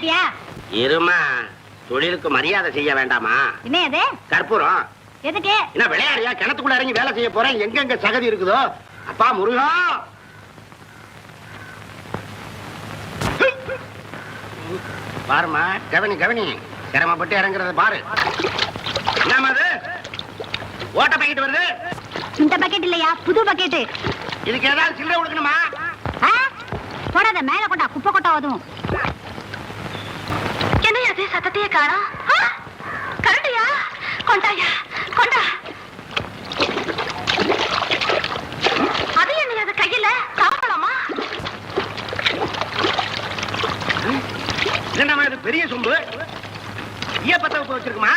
ஆயிட்டியா? இருமா, தொழிலுக்கு மரியாதை செய்ய வேண்டாமா? என்ன அது? கற்பூரம். எதுக்கு? என்ன விளையாடியா? கிணத்துக்குள்ள இறங்கி வேலை செய்ய போறேன். எங்கெங்க சகதி இருக்குதோ. அப்பா முருகா, பாருமா, கவனி கவனி, சிரமப்பட்டு இறங்குறத பாரு. என்னமா அது? ஓட்ட பக்கெட் வருது. இந்த பக்கெட் இல்லையா, புது பக்கெட். இதுக்கு ஏதாவது சில்லறை கொடுக்கணுமா? போடாத, மேல கொண்டா, குப்பை கொட்டா அதுவும். என்ன அது? சத்தத்தையே காணோம். கரண்டியா? கொண்டாயா, கொண்டா. அது என்ன அது கையில? சாப்பிடலாமா? என்னமா இது? பெரிய சொம்பு ஈயப்பத்த வச்சிருக்குமா?